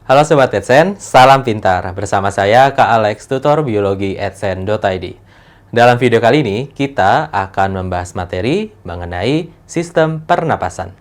Halo Sobat Edsen, salam pintar. Bersama saya Kak Alex, tutor biologi edsen.id. Dalam video kali ini, kita akan membahas materi mengenai sistem pernapasan.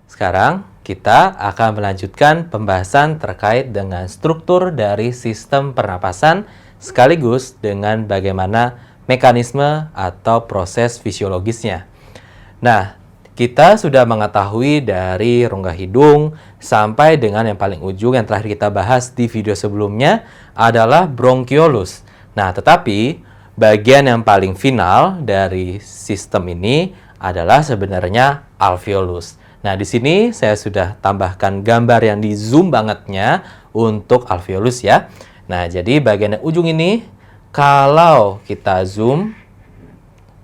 Sekarang, kita akan melanjutkan pembahasan terkait dengan struktur dari sistem pernapasan sekaligus dengan bagaimana mekanisme atau proses fisiologisnya. Nah, kita sudah mengetahui dari rongga hidung sampai dengan yang paling ujung yang terakhir kita bahas di video sebelumnya adalah bronkiolus. Nah, tetapi bagian yang paling final dari sistem ini adalah sebenarnya alveolus. Nah, di sini saya sudah tambahkan gambar yang di zoom bangetnya untuk alveolus ya. Nah, jadi bagian ujung ini kalau kita zoom,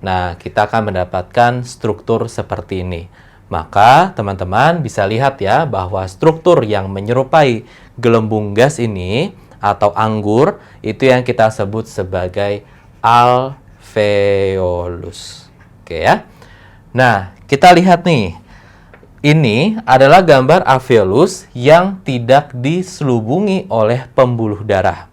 nah kita akan mendapatkan struktur seperti ini. Maka teman-teman bisa lihat ya bahwa struktur yang menyerupai gelembung gas ini atau anggur itu yang kita sebut sebagai alveolus. Oke ya. Nah, kita lihat nih. Ini adalah gambar alveolus yang tidak diselubungi oleh pembuluh darah.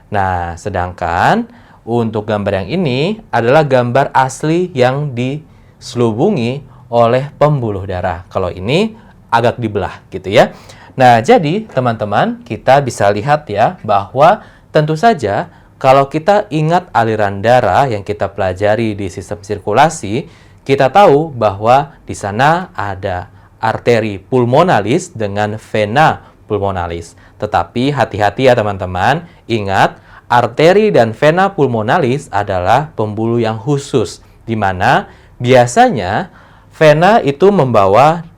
Nah, sedangkan untuk gambar yang ini adalah gambar asli yang diselubungi oleh pembuluh darah. Kalau ini agak dibelah gitu ya. Nah, jadi teman-teman kita bisa lihat ya bahwa tentu saja kalau kita ingat aliran darah yang kita pelajari di sistem sirkulasi, kita tahu bahwa di sana ada arteri pulmonalis dengan vena pulmonalis. Tetapi hati-hati ya teman-teman, ingat arteri dan vena pulmonalis adalah pembuluh yang khusus, di mana biasanya vena itu membawa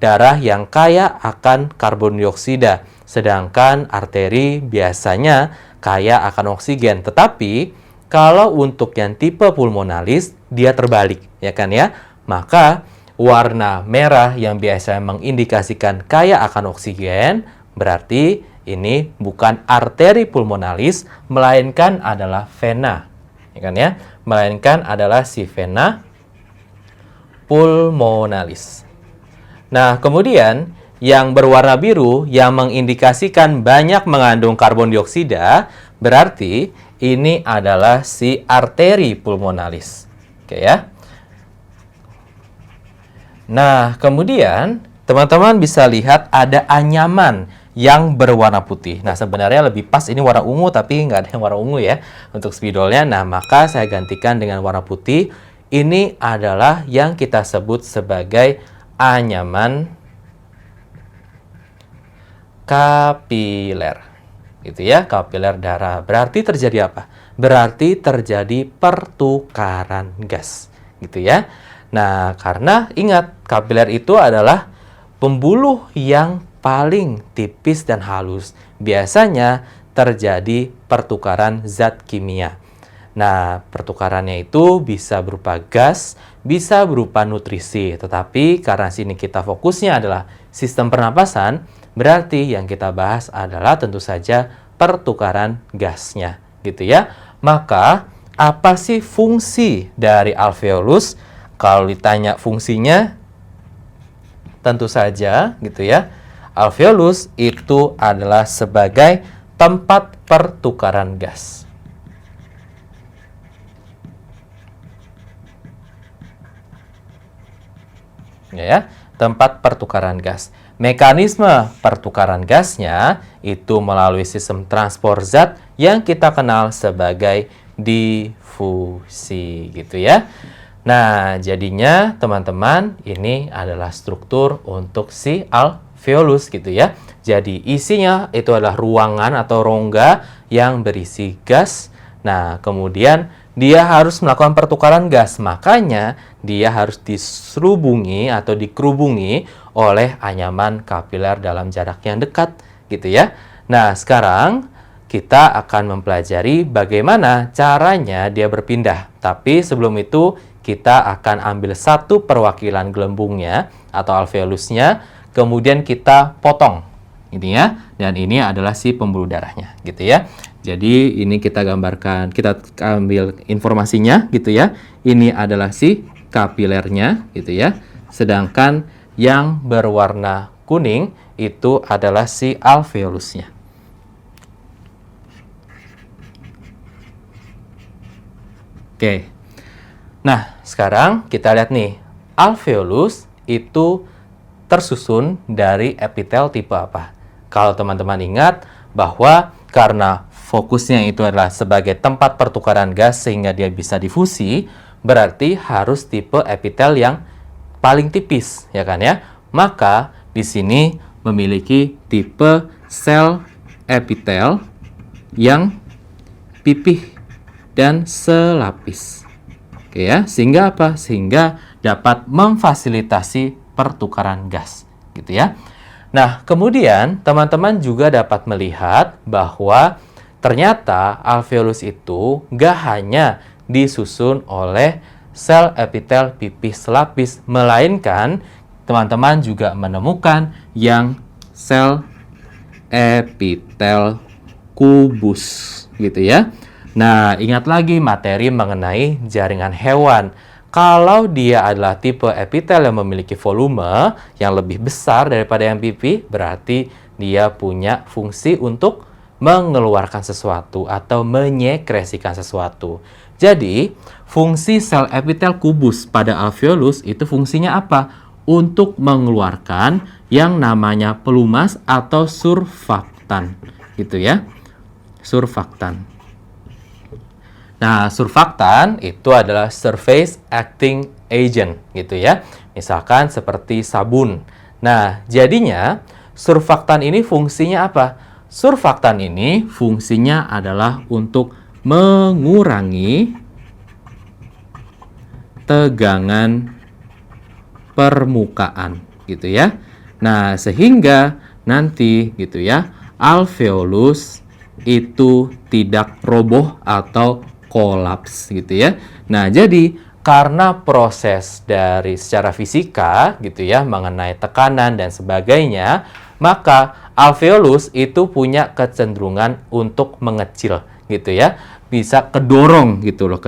darah yang kaya akan karbon dioksida, sedangkan arteri biasanya kaya akan oksigen. Tetapi kalau untuk yang tipe pulmonalis, dia terbalik, ya kan ya? Maka warna merah yang biasa mengindikasikan kaya akan oksigen, berarti ini bukan arteri pulmonalis, melainkan adalah vena. Ya kan ya? Melainkan adalah si vena pulmonalis. Nah, kemudian yang berwarna biru yang mengindikasikan banyak mengandung karbon dioksida, berarti ini adalah si arteri pulmonalis. Oke ya? Nah, kemudian teman-teman bisa lihat ada anyaman yang berwarna putih. Nah, sebenarnya lebih pas ini warna ungu, tapi nggak ada yang warna ungu ya untuk spidolnya. Nah, maka saya gantikan dengan warna putih. Ini adalah yang kita sebut sebagai anyaman kapiler. Gitu ya, kapiler darah. Berarti terjadi apa? Berarti terjadi pertukaran gas. Gitu ya. Nah, karena ingat, kapiler itu adalah pembuluh yang paling tipis dan halus. Biasanya terjadi pertukaran zat kimia. Nah, pertukarannya itu bisa berupa gas, bisa berupa nutrisi. Tetapi karena sini kita fokusnya adalah sistem pernapasan, berarti yang kita bahas adalah tentu saja pertukaran gasnya. Gitu ya. Maka, apa sih fungsi dari alveolus? Kalau ditanya fungsinya, tentu saja gitu ya, alveolus itu adalah sebagai tempat pertukaran gas. Ya, tempat pertukaran gas. Mekanisme pertukaran gasnya itu melalui sistem transport zat yang kita kenal sebagai difusi gitu ya. Nah, jadinya teman-teman ini adalah struktur untuk si alveolus gitu ya. Jadi isinya itu adalah ruangan atau rongga yang berisi gas. Nah, kemudian dia harus melakukan pertukaran gas. Makanya dia harus diserubungi atau dikerubungi oleh anyaman kapiler dalam jarak yang dekat gitu ya. Nah, sekarang kita akan mempelajari bagaimana caranya dia berpindah. Tapi sebelum itu kita akan ambil satu perwakilan gelembungnya atau alveolusnya. kemudian kita potong, gitu ya. Dan ini adalah si pembuluh darahnya, gitu ya. Jadi ini kita gambarkan, kita ambil informasinya, gitu ya. Ini adalah si kapilernya, gitu ya. Sedangkan yang berwarna kuning itu adalah si alveolusnya. Oke. Nah, sekarang kita lihat nih. Alveolus itu tersusun dari epitel tipe apa? Kalau teman-teman ingat bahwa karena fokusnya itu adalah sebagai tempat pertukaran gas sehingga dia bisa difusi, berarti harus tipe epitel yang paling tipis, ya kan ya? Maka di sini memiliki tipe sel epitel yang pipih dan selapis. Oke ya, sehingga apa? Sehingga dapat memfasilitasi pertukaran gas, gitu ya. Nah, kemudian teman-teman juga dapat melihat bahwa ternyata alveolus itu nggak hanya disusun oleh sel epitel pipih selapis, melainkan teman-teman juga menemukan yang sel epitel kubus, gitu ya. Nah, ingat lagi materi mengenai jaringan hewan. Kalau dia adalah tipe epitel yang memiliki volume yang lebih besar daripada yang pipih, berarti dia punya fungsi untuk mengeluarkan sesuatu atau menyekresikan sesuatu. Jadi, fungsi sel epitel kubus pada alveolus itu fungsinya apa? Untuk mengeluarkan yang namanya pelumas atau surfaktan, gitu ya. Surfaktan. Nah, surfaktan itu adalah surface acting agent, gitu ya. Misalkan seperti sabun. Nah, jadinya surfaktan ini fungsinya apa? Surfaktan ini fungsinya adalah untuk mengurangi tegangan permukaan, gitu ya. Nah, sehingga nanti gitu ya, alveolus itu tidak roboh atau kolaps, gitu ya. Nah, jadi karena proses dari secara fisika gitu ya mengenai tekanan dan sebagainya, maka alveolus itu punya kecenderungan untuk mengecil, gitu ya. Bisa kedorong gitu loh,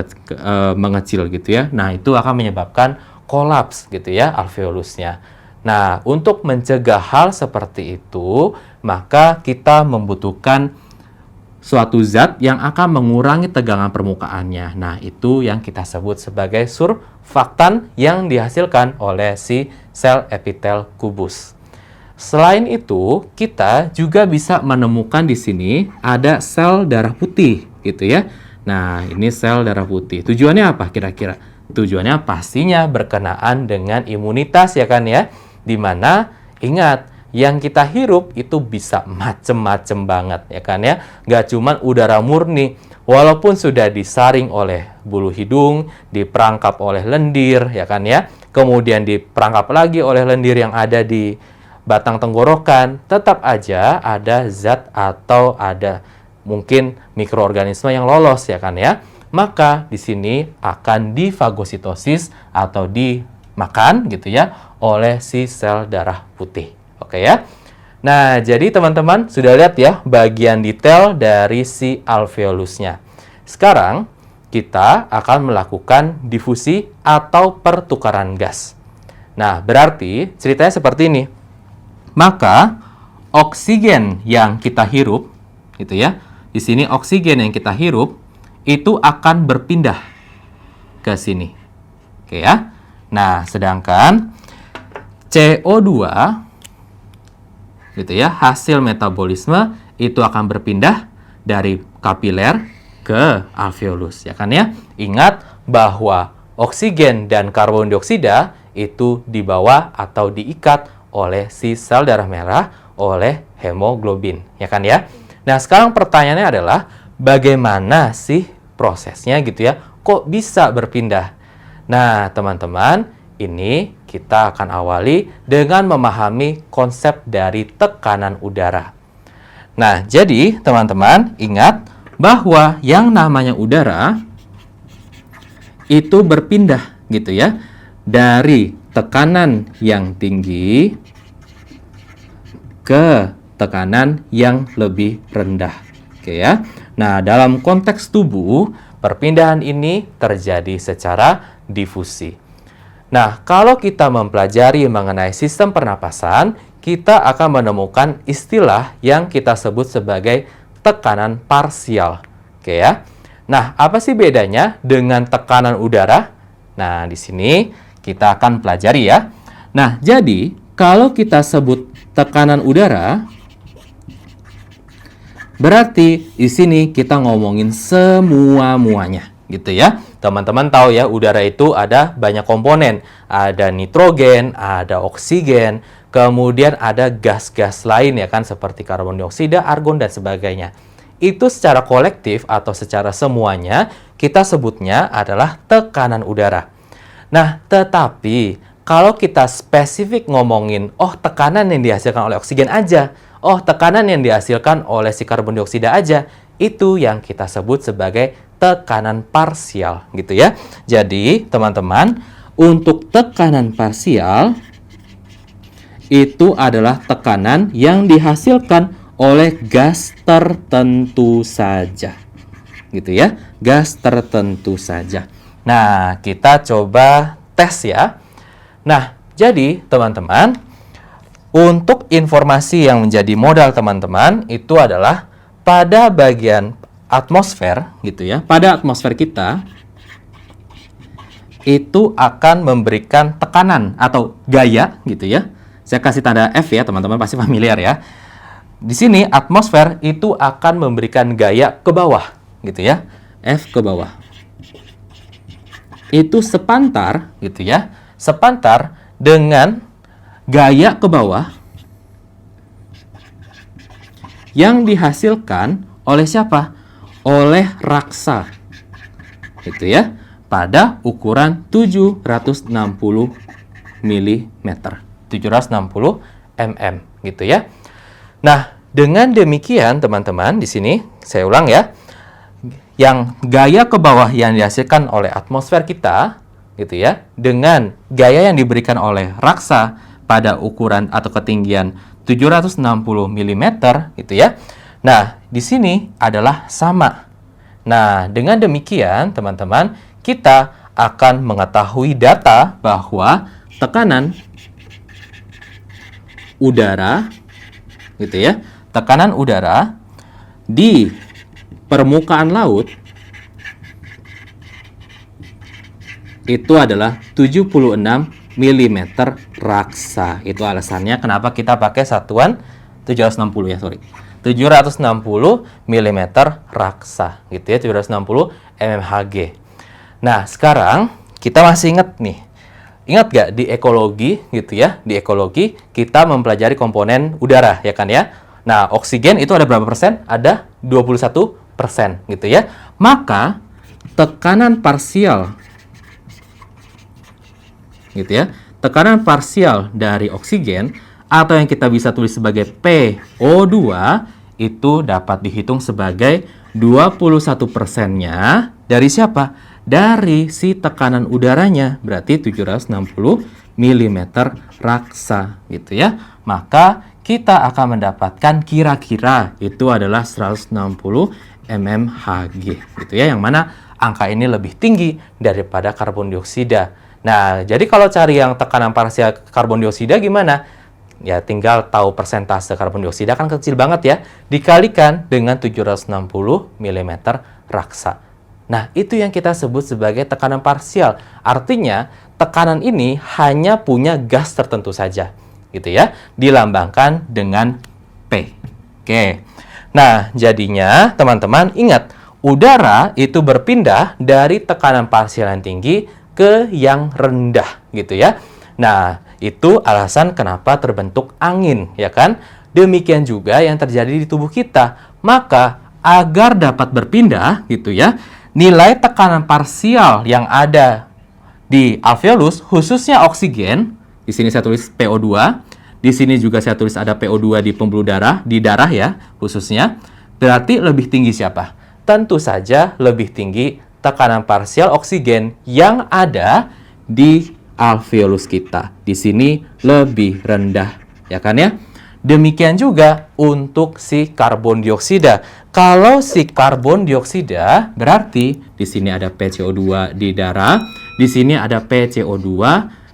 mengecil gitu ya. Nah, itu akan menyebabkan kolaps gitu ya alveolusnya. Nah, untuk mencegah hal seperti itu, maka kita membutuhkan suatu zat yang akan mengurangi tegangan permukaannya. Nah, itu yang kita sebut sebagai surfaktan yang dihasilkan oleh si sel epitel kubus. Selain itu, kita juga bisa menemukan di sini ada sel darah putih, gitu ya. Nah, ini sel darah putih. Tujuannya apa kira-kira? Tujuannya pastinya berkenaan dengan imunitas, ya kan ya? Dimana, ingat, yang kita hirup itu bisa macem-macem banget, ya kan ya. Nggak cuman udara murni, walaupun sudah disaring oleh bulu hidung, diperangkap oleh lendir, ya kan ya. Kemudian diperangkap lagi oleh lendir yang ada di batang tenggorokan, tetap aja ada zat atau ada mungkin mikroorganisme yang lolos, ya kan ya. Maka di sini akan difagositosis atau dimakan gitu ya oleh si sel darah putih. Oke ya. Nah, jadi teman-teman sudah lihat ya bagian detail dari si alveolusnya. Sekarang kita akan melakukan difusi atau pertukaran gas. Nah, berarti ceritanya seperti ini. Maka oksigen yang kita hirup gitu ya. Di sini oksigen yang kita hirup itu akan berpindah ke sini. Oke ya. Nah, sedangkan CO2 gitu ya, hasil metabolisme itu akan berpindah dari kapiler ke alveolus, ya kan ya. Ingat bahwa oksigen dan karbon dioksida itu dibawa atau diikat oleh si sel darah merah oleh hemoglobin, ya kan ya. Nah, sekarang pertanyaannya adalah bagaimana sih prosesnya gitu ya? Kok bisa berpindah? Nah, teman-teman, ini kita akan awali dengan memahami konsep dari tekanan udara. Nah, jadi teman-teman ingat bahwa yang namanya udara itu berpindah gitu ya dari tekanan yang tinggi ke tekanan yang lebih rendah. Oke ya. Nah, dalam konteks tubuh, perpindahan ini terjadi secara difusi. Nah, kalau kita mempelajari mengenai sistem pernapasan, kita akan menemukan istilah yang kita sebut sebagai tekanan parsial. Oke ya. Nah, apa sih bedanya dengan tekanan udara? Nah, di sini kita akan pelajari ya. Nah, jadi kalau kita sebut tekanan udara, berarti di sini kita ngomongin semua-muanya, gitu ya. Teman-teman tahu ya, udara itu ada banyak komponen. Ada nitrogen, ada oksigen, kemudian ada gas-gas lain ya kan, seperti karbon dioksida, argon, dan sebagainya. Itu secara kolektif atau secara semuanya, kita sebutnya adalah tekanan udara. Nah, tetapi kalau kita spesifik ngomongin, oh tekanan yang dihasilkan oleh oksigen aja, oh tekanan yang dihasilkan oleh si karbon dioksida aja, itu yang kita sebut sebagai tekanan parsial gitu ya. Jadi teman-teman, untuk tekanan parsial itu adalah tekanan yang dihasilkan oleh gas tertentu saja. Gitu ya, gas tertentu saja. Nah, kita coba tes ya. Nah, jadi teman-teman, untuk informasi yang menjadi modal teman-teman itu adalah pada bagian atmosfer gitu ya. Pada atmosfer kita itu akan memberikan tekanan atau gaya gitu ya. Saya kasih tanda F ya, teman-teman pasti familiar ya. Di sini atmosfer itu akan memberikan gaya ke bawah gitu ya. F ke bawah. Itu sepantar gitu ya. Sepantar dengan gaya ke bawah yang dihasilkan oleh siapa? Oleh raksa. Gitu ya. Pada ukuran 760 mm. 760 mm gitu ya. Nah, dengan demikian teman-teman di sini saya ulang ya. Yang gaya ke bawah yang dihasilkan oleh atmosfer kita gitu ya, dengan gaya yang diberikan oleh raksa pada ukuran atau ketinggian 760 mm gitu ya. Nah, di sini adalah sama. Nah, dengan demikian teman-teman, kita akan mengetahui data bahwa tekanan udara gitu ya, tekanan udara di permukaan laut itu adalah 76 mm raksa. Itu alasannya kenapa kita pakai satuan 760 ya, sorry. 760 mm raksa gitu ya, 760 mmHg. Nah, sekarang kita masih ingat nih. Ingat gak di ekologi gitu ya? Di ekologi kita mempelajari komponen udara ya kan ya. Nah, oksigen itu ada berapa persen? Ada 21% gitu ya. Maka tekanan parsial gitu ya. Tekanan parsial dari oksigen atau yang kita bisa tulis sebagai PO2 itu dapat dihitung sebagai 21%-nya dari siapa? Dari si tekanan udaranya, berarti 760 mm raksa gitu ya. Maka kita akan mendapatkan kira-kira itu adalah 160 mmHg gitu ya, yang mana angka ini lebih tinggi daripada karbon dioksida. Nah, jadi kalau cari yang tekanan parsial karbon dioksida gimana? Ya, tinggal tahu persentase karbon dioksida kan kecil banget ya, dikalikan dengan 760 mm raksa. Nah, itu yang kita sebut sebagai tekanan parsial. Artinya, tekanan ini hanya punya gas tertentu saja, gitu ya, dilambangkan dengan P. Oke. Nah, jadinya teman-teman ingat, udara itu berpindah dari tekanan parsial yang tinggi ke yang rendah, gitu ya. Nah, itu alasan kenapa terbentuk angin, ya kan? Demikian juga yang terjadi di tubuh kita. Maka, agar dapat berpindah, gitu ya, nilai tekanan parsial yang ada di alveolus, khususnya oksigen, di sini saya tulis PO2, di sini juga saya tulis ada PO2 di pembuluh darah, di darah ya, khususnya, berarti lebih tinggi siapa? Tentu saja lebih tinggi tekanan parsial oksigen yang ada di alveolus kita. Di sini lebih rendah, ya kan ya? Demikian juga untuk si karbon dioksida. Kalau si karbon dioksida berarti di sini ada PCO2 di darah, di sini ada PCO2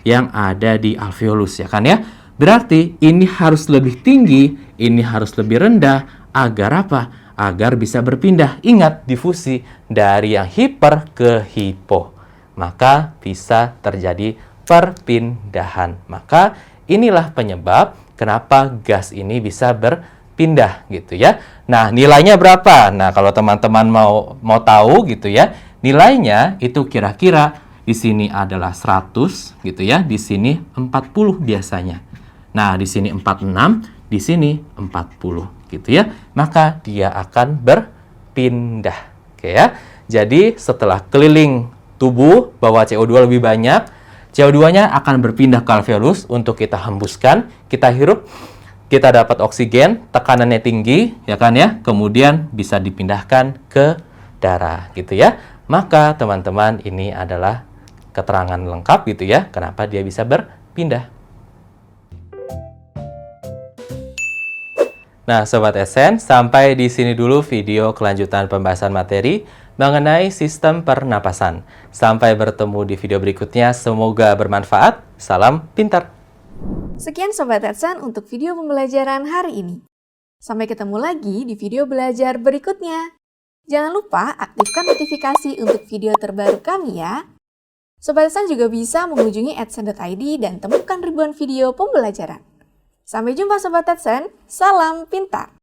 yang ada di alveolus, ya kan ya? Berarti ini harus lebih tinggi, ini harus lebih rendah agar apa? Agar bisa berpindah. Ingat, difusi dari yang hiper ke hipo. Maka bisa terjadi perpindahan. Maka inilah penyebab kenapa gas ini bisa berpindah gitu ya. Nah, nilainya berapa? Nah, kalau teman-teman mau tahu gitu ya, nilainya itu kira-kira di sini adalah 100 gitu ya, di sini 40 biasanya. Nah, di sini 46, di sini 40 gitu ya. Maka dia akan berpindah. Oke ya. Jadi, setelah keliling tubuh bawa CO2 lebih banyak, CO2-nya akan berpindah ke alveolus untuk kita hembuskan, kita hirup, kita dapat oksigen, tekanannya tinggi, ya kan ya, kemudian bisa dipindahkan ke darah, gitu ya. Maka teman-teman ini adalah keterangan lengkap gitu ya, kenapa dia bisa berpindah. Nah, Sobat Esen, sampai di sini dulu video kelanjutan pembahasan materi mengenai sistem pernapasan. Sampai bertemu di video berikutnya, semoga bermanfaat. Salam pintar! Sekian Sobat Esen untuk video pembelajaran hari ini. Sampai ketemu lagi di video belajar berikutnya. Jangan lupa aktifkan notifikasi untuk video terbaru kami ya. Sobat Esen juga bisa mengunjungi @esen.id dan temukan ribuan video pembelajaran. Sampai jumpa Sobat Esen, salam pintar!